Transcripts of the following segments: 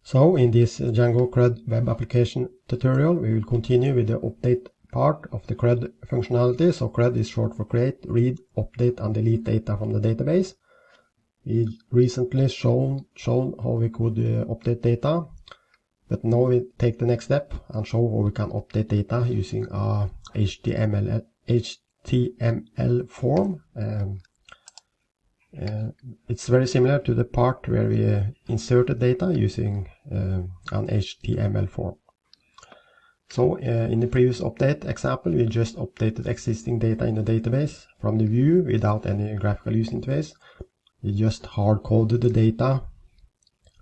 So in this Django CRUD Web Application tutorial, we will continue with the update part of the CRUD functionality. So CRUD is short for create, read, update and delete data from the database. We recently shown how we could update data, but now we take the next step and show how we can update data using a HTML form. It's very similar to the part where we inserted data using an HTML form. So in the previous update example, we just updated existing data in the database from the view without any graphical user interface. We just hard-coded the data.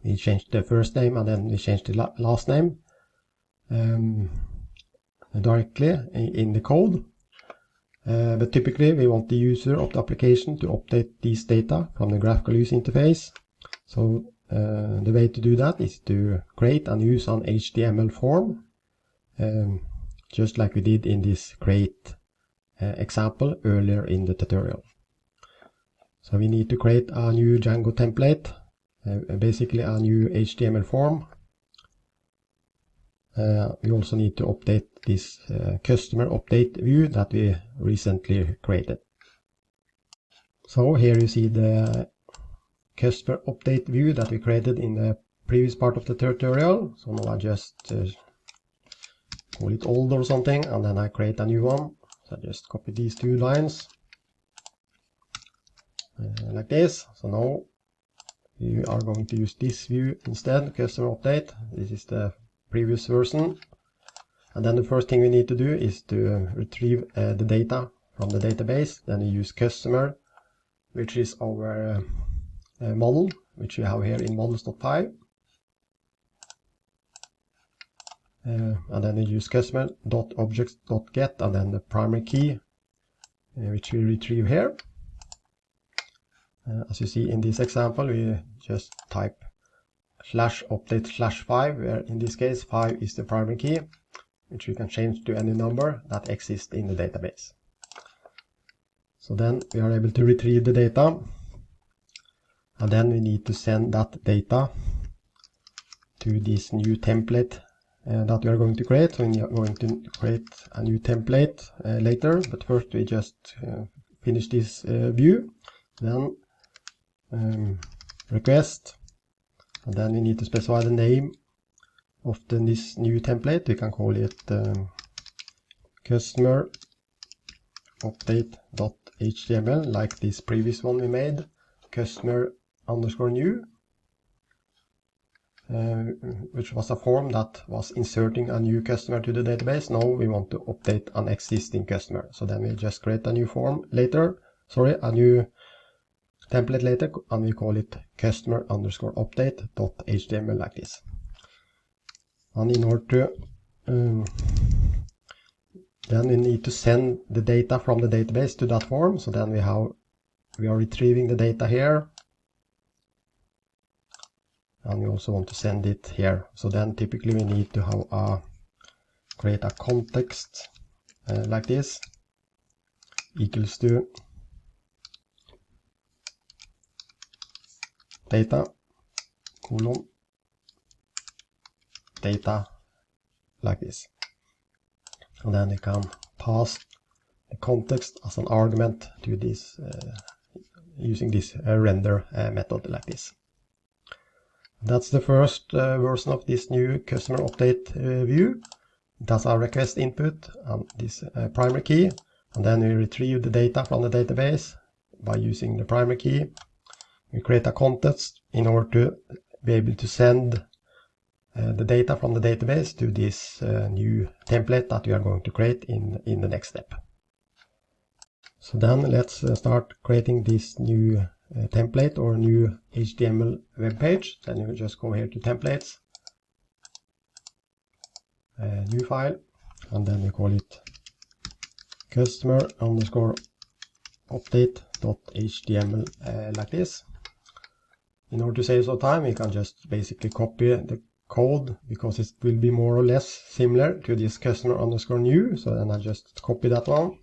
We changed the first name and then we changed the last name directly in the code. But typically we want the user of the application to update these data from the graphical user interface. So the way to do that is to create and use an HTML form, just like we did in this create example earlier in the tutorial. So we need to create a new Django template, basically a new HTML form. We also need to update this customer update view that we recently created. So here you see the customer update view that we created in the previous part of the tutorial. So now I just call it old or something, and then I create a new one. So I just copy these two lines like this. So now we are going to use this view instead, customer update. This is the previous version. And then the first thing we need to do is to retrieve the data from the database. Then we use customer, which is our model, which we have here in models.py. And then we use customer.objects.get and then the primary key, which we retrieve here. As you see in this example, we just type /update/5, where in this case 5 is the primary key, which we can change to any number that exists in the database. So then we are able to retrieve the data, and then we need to send that data to this new template that we are going to create. So we are going to create a new template later, but first we just finish this view, then request, and then we need to specify the name of this new template. We can call it customer update.html, like this previous one we made, customer_new, which was a form that was inserting a new customer to the database. Now we want to update an existing customer. So then we just create a new form later, a new template later, and we call it customer_update.html like this. And in order to then we need to send the data from the database to that form. So then we are retrieving the data here, and we also want to send it here. So then typically we need to have create a context like this, equals to data colon data like this, and then we can pass the context as an argument to this using this render method like this. That's the first version of this new customer update view. It has a request input and this primary key, and then we retrieve the data from the database by using the primary key. We create a context in order to be able to send the data from the database to this new template that we are going to create in the next step. So then let's start creating this new template or new HTML web page. Then you just go here to templates, new file, and then we call it customer_update.html like this. In order to save some time, we can just basically copy the code, because it will be more or less similar to this customer_new. So then I just copy that one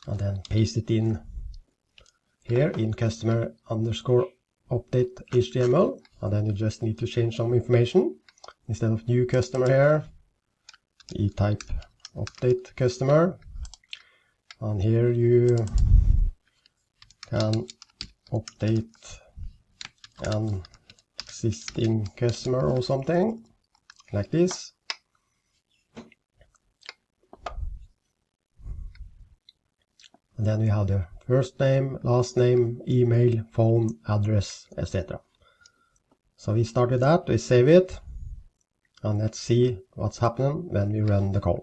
and then paste it in here in customer_update.html, and then you just need to change some information. Instead of new customer here, you type update customer, and here you can update an existing customer or something like this. And then we have the first name, last name, email, phone, address, etc. So we started that, we save it, and let's see what's happening when we run the code.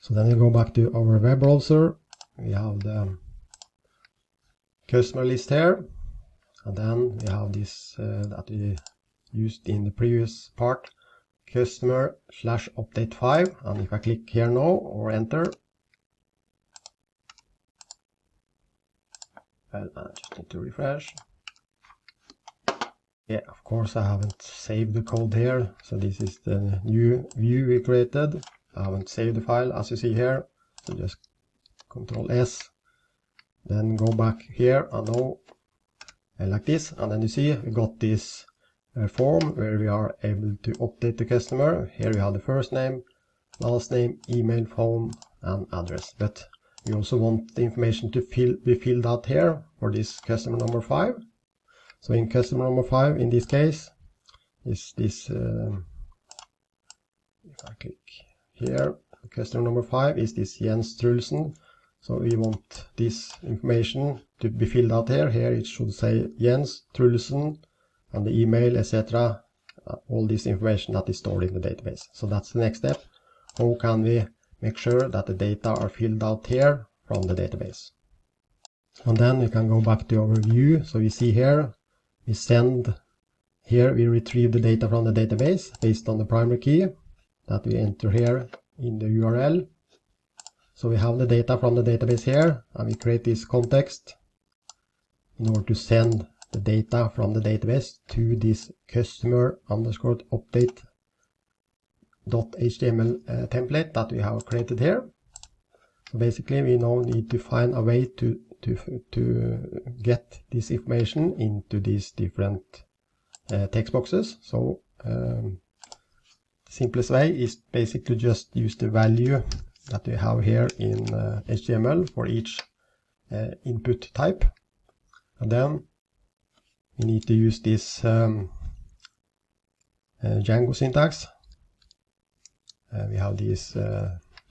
So then we go back to our web browser, we have the customer list here, and then we have this that we used in the previous part, customer/update5, and if I click here now or enter, well, I just need to refresh. Yeah, of course I haven't saved the code here, so this is the new view we created. I haven't saved the file as you see here, so just Ctrl S, then go back here and now like this, and then you see we got this form where we are able to update the customer. Here we have the first name, last name, email, phone, and address, but we also want the information to be filled out here for this customer number 5. So in customer number 5, in this case, is this, if I click here, customer number 5 is this Jens Trulsen. So we want this information to be filled out here. Here it should say Jens Trulsen and the email, etc. All this information that is stored in the database. So that's the next step. How can we make sure that the data are filled out here from the database? And then we can go back to our view. So we see here, we send, here we retrieve the data from the database based on the primary key that we enter here in the URL. So we have the data from the database here, and we create this context in order to send the data from the database to this customer_update.html template that we have created here. So basically we now need to find a way to get this information into these different text boxes. So the simplest way is basically just use the value that we have here in HTML for each input type, and then we need to use this Django syntax. We have these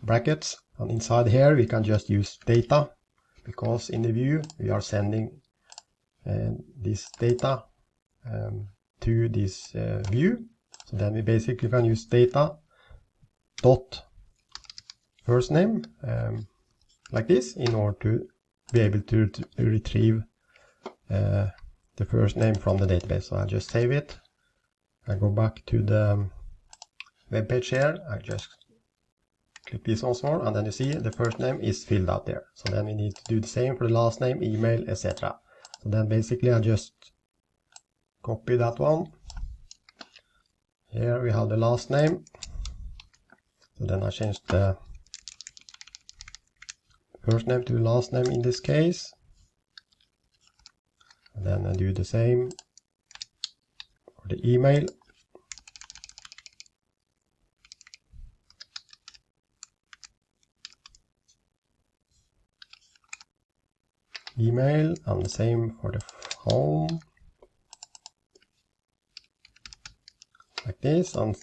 brackets, and inside here we can just use data, because in the view we are sending this data to this view. So then we basically can use data dot first name like this in order to be able to retrieve the first name from the database. So I just save it. I go back to the web page here. I just click this once more, and then you see the first name is filled out there. So then we need to do the same for the last name, email, etc. So then basically I just copy that one. Here we have the last name. So then I change the first name to the last name in this case. And then I do the same for the email. Email, and the same for the home. Like this, and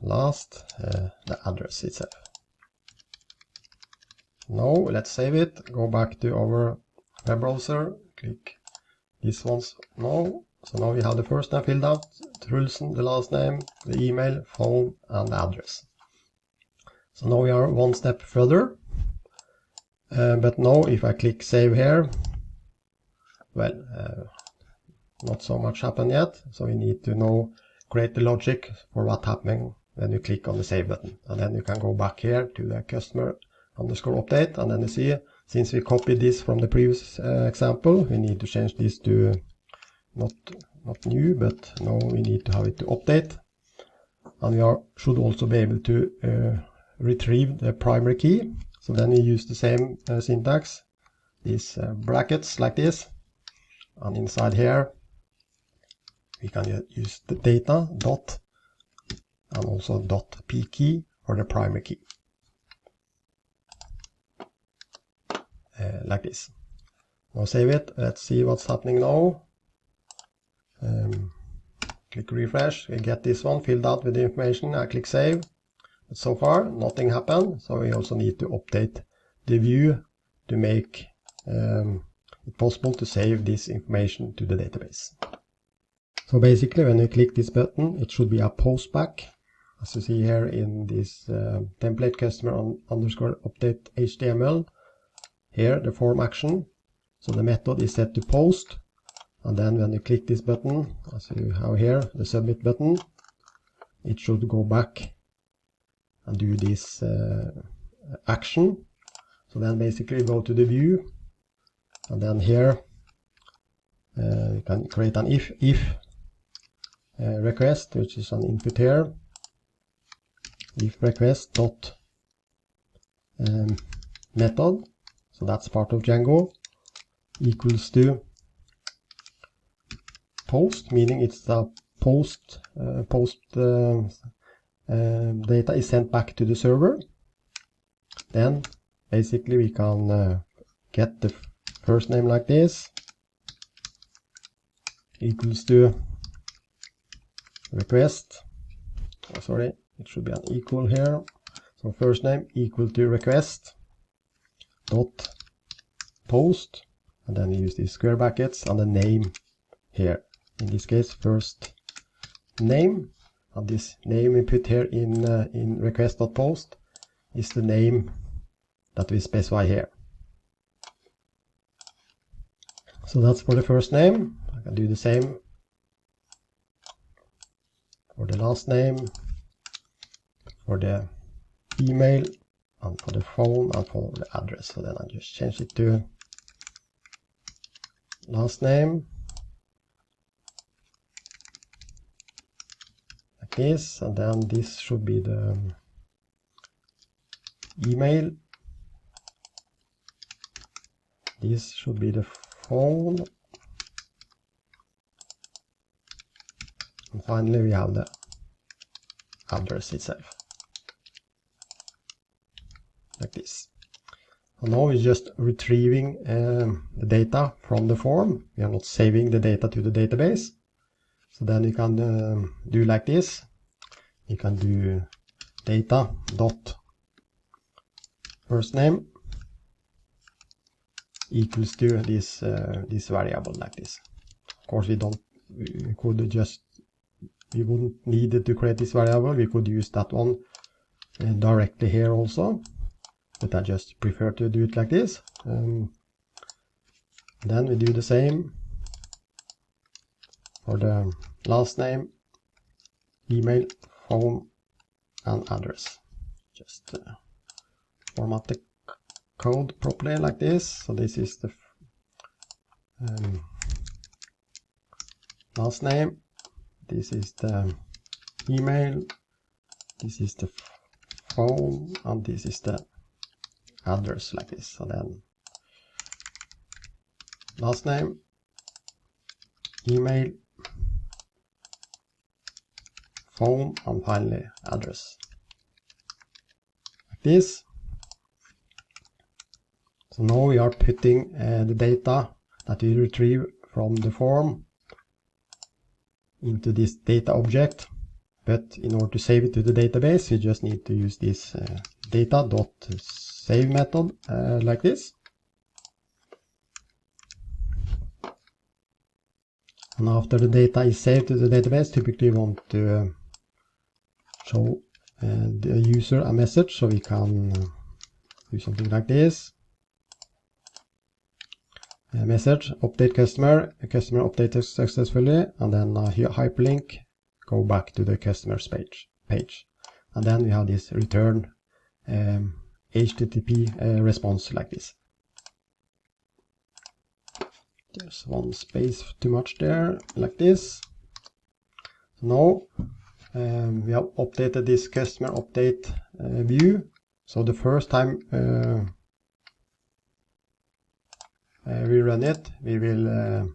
last, the address itself. Now let's save it, go back to our web browser, click this once now. So now we have the first name filled out, Trulsen, the last name, the email, phone, and the address. So now we are one step further. But now if I click save here, well, not so much happened yet. So we need to now create the logic for what's happening when you click on the save button. And then you can go back here to the customer_update, and then you see, since we copied this from the previous example, we need to change this to not new, but now we need to have it to update. And we should also be able to retrieve the primary key. So then we use the same syntax, these brackets like this, and inside here we can use the data dot and also dot p key for the primary key. Like this. Now save it. Let's see what's happening now. Click refresh. We get this one filled out with the information. I click save. But so far nothing happened. So we also need to update the view to make it possible to save this information to the database. So basically when we click this button, it should be a post back. As you see here in this template customer underscore update HTML. Here the form action. So the method is set to post. And then when you click this button, as you have here, the submit button, it should go back and do this action. So then basically go to the view, and then here you can create an if request, which is an input here. If request dot method, so that's part of Django, equals to post, meaning it's the post data is sent back to the server. Then basically we can get the first name like this, equals to request, sorry, it should be an equal here, so first name equal to request dot post, and then we use these square brackets and the name here, in this case first name, and this name we put here in request.post is the name that we specify here. So that's for the first name. I can do the same for the last name, for the email, and for the phone, and for the address. So then I just change it to last name, like this, and then this should be the email, this should be the phone, and finally we have the address itself, like this. And now we're just retrieving the data from the form. We are not saving the data to the database. So then you can do like this. You can do data dot first name equals to this this variable, like this. Of course we wouldn't need to create this variable. We could use that one directly here also, but I just prefer to do it like this. Then we do the same for the last name, email, phone, and address. Just format the code properly like this. So this is the last name, this is the email, this is the phone, and this is the address, like this. So then last name, email, phone, and finally address, like this. So now we are putting the data that we retrieve from the form into this data object, but in order to save it to the database we just need to use this data.save method like this. And after the data is saved to the database, typically we want to show the user a message, so we can do something like this. Message, update customer updated successfully, and then here hyperlink, go back to the customer's page. And then we have this return HTTP response like this. There's one space too much there, like this. Now we have updated this customer update view. So the first time we run it, we will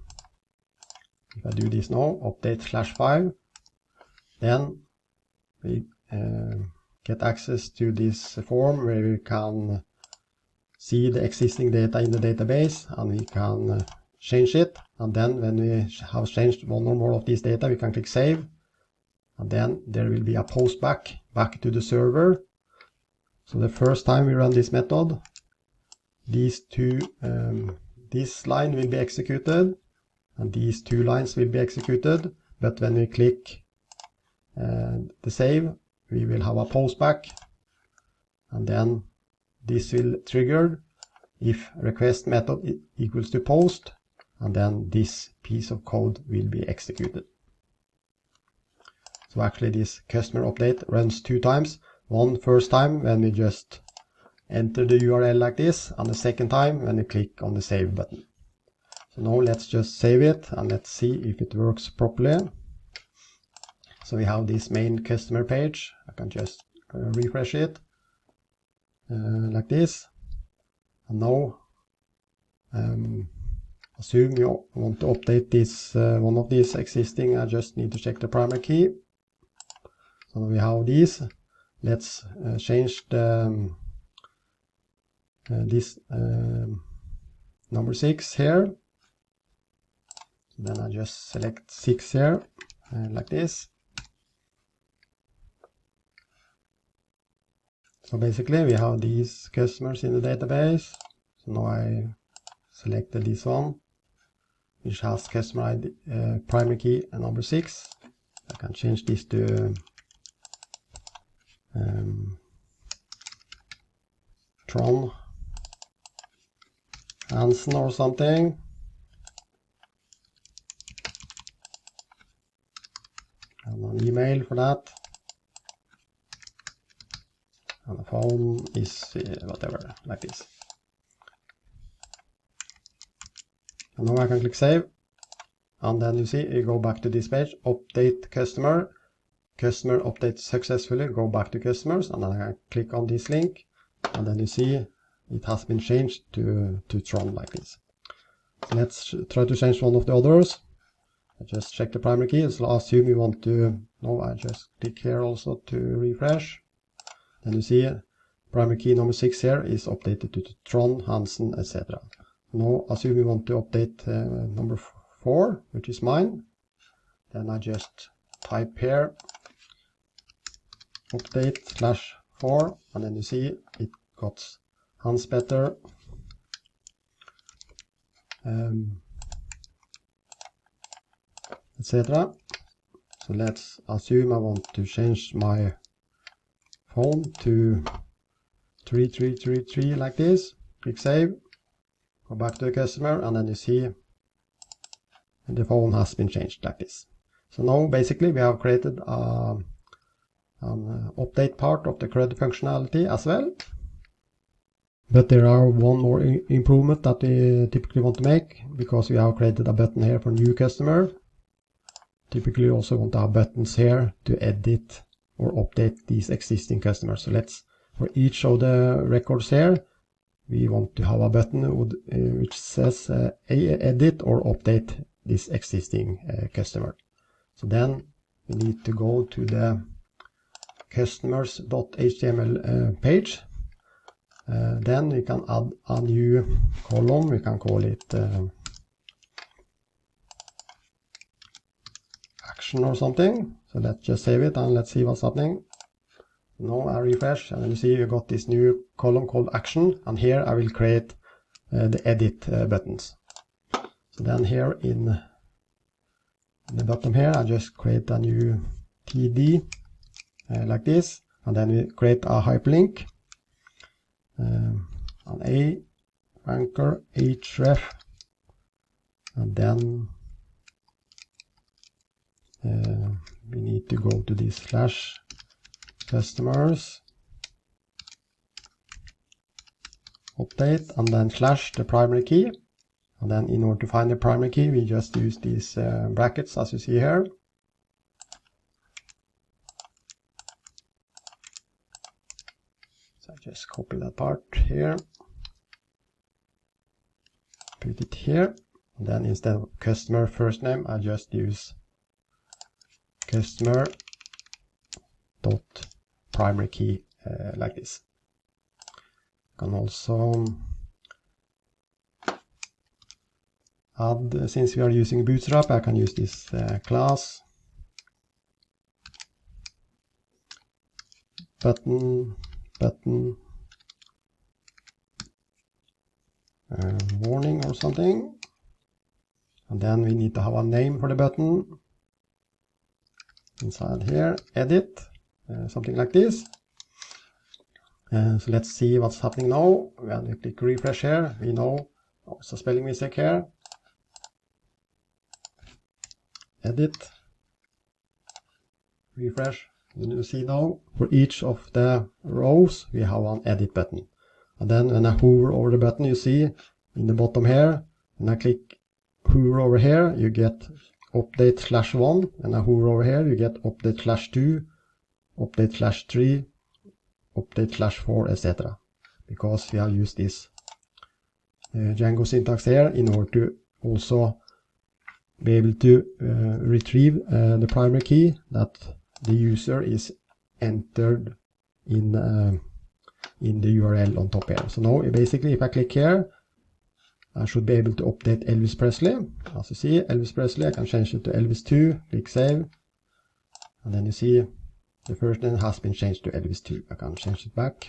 if I do this now, update /5, then we get access to this form where we can see the existing data in the database, and we can change it. And then when we have changed one or more of these data, we can click save, and then there will be a post back to the server. So the first time we run this method, these two, this line will be executed, and these two lines will be executed. But when we click the save, we will have a post back, and then this will trigger if request method equals to post, and then this piece of code will be executed. So actually this customer update runs two times. One first time when we just enter the URL like this, and the second time when we click on the save button. So now let's just save it and let's see if it works properly. So we have this main customer page. I can just refresh it like this. And now assume you want to update this one of these existing. I just need to check the primary key. So we have these. Let's change the this number 6 here. Then I just select 6 here like this. So basically we have these customers in the database. So now I selected this one, which has customer ID, primary key and number 6. I can change this to Tron Hansen or something. And an email for that. And the phone is whatever, like this. And now I can click save. And then you see, you go back to this page, update customer. Customer update successfully, go back to customers. And then I click on this link. And then you see it has been changed to Tron like this. So let's try to change one of the others. I just check the primary key. So I assume you want to, no, I just click here also to refresh. Then you see primary key number 6 here is updated to Tron, Hansen, etc. Now assume you want to update number 4, which is mine. Then I just type here update /4, and then you see it got Hans Petter, etc. So let's assume I want to change my phone to 3333 like this. Click save, go back to the customer, and then you see the phone has been changed like this. So now basically we have created an update part of the CRUD functionality as well. But there are one more improvement that we typically want to make, because we have created a button here for new customer. Typically you also want to have buttons here to edit or update these existing customers. So let's, for each of the records here, we want to have a button which says edit or update this existing customer. So then we need to go to the customers.html page. Then we can add a new column. We can call it action or something. So let's just save it and let's see what's happening. Now I refresh, and you see you got this new column called action, and here I will create the edit buttons. So then here in the bottom here I just create a new TD like this, and then we create a hyperlink, an A anchor href, and then we need to go to this /customers update, and then / the primary key. And then in order to find the primary key, we just use these brackets as you see here. So I just copy that part here, put it here. And then instead of customer first name, I just use customer dot primary key like this. I can also add, since we are using Bootstrap, I can use this class button warning or something. And then we need to have a name for the button. Inside here, edit, something like this. So let's see what's happening now. When we click refresh here, we know it's a spelling mistake here. Edit, refresh. And you see now, for each of the rows, we have an edit button. And then when I hover over the button, you see in the bottom here, when I click hover over here, you get update /1, and I hover over here, you get update /2, update /3, update /4, etc. Because we have used this Django syntax here in order to also be able to retrieve the primary key that the user is entered in the URL on top here. So now basically if I click here, I should be able to update Elvis Presley. As you see, Elvis Presley, I can change it to Elvis 2, click save. And then you see the first name has been changed to Elvis 2. I can change it back.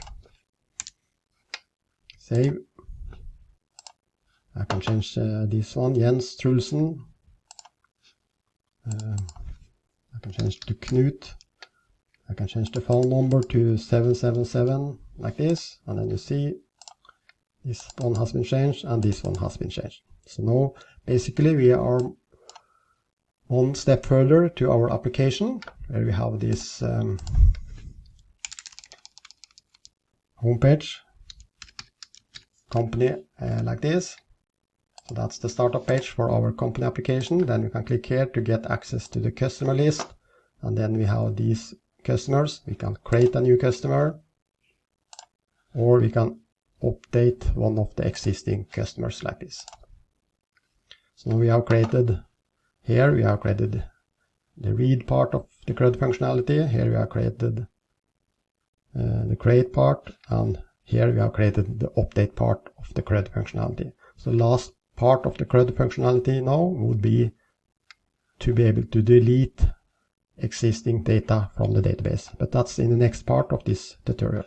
Save. I can change this one, Jens Trulsen. I can change it to Knut. I can change the phone number to 777, like this. And then you see this one has been changed and this one has been changed. So now basically we are one step further to our application, where we have this homepage company like this. So that's the startup page for our company application. Then we can click here to get access to the customer list. And then we have these customers. We can create a new customer, or we can update one of the existing customers like this. So we have created, here we have created the read part of the CRUD functionality. Here we have created the create part, and here we have created the update part of the CRUD functionality. So the last part of the CRUD functionality now would be to be able to delete existing data from the database. But that's in the next part of this tutorial.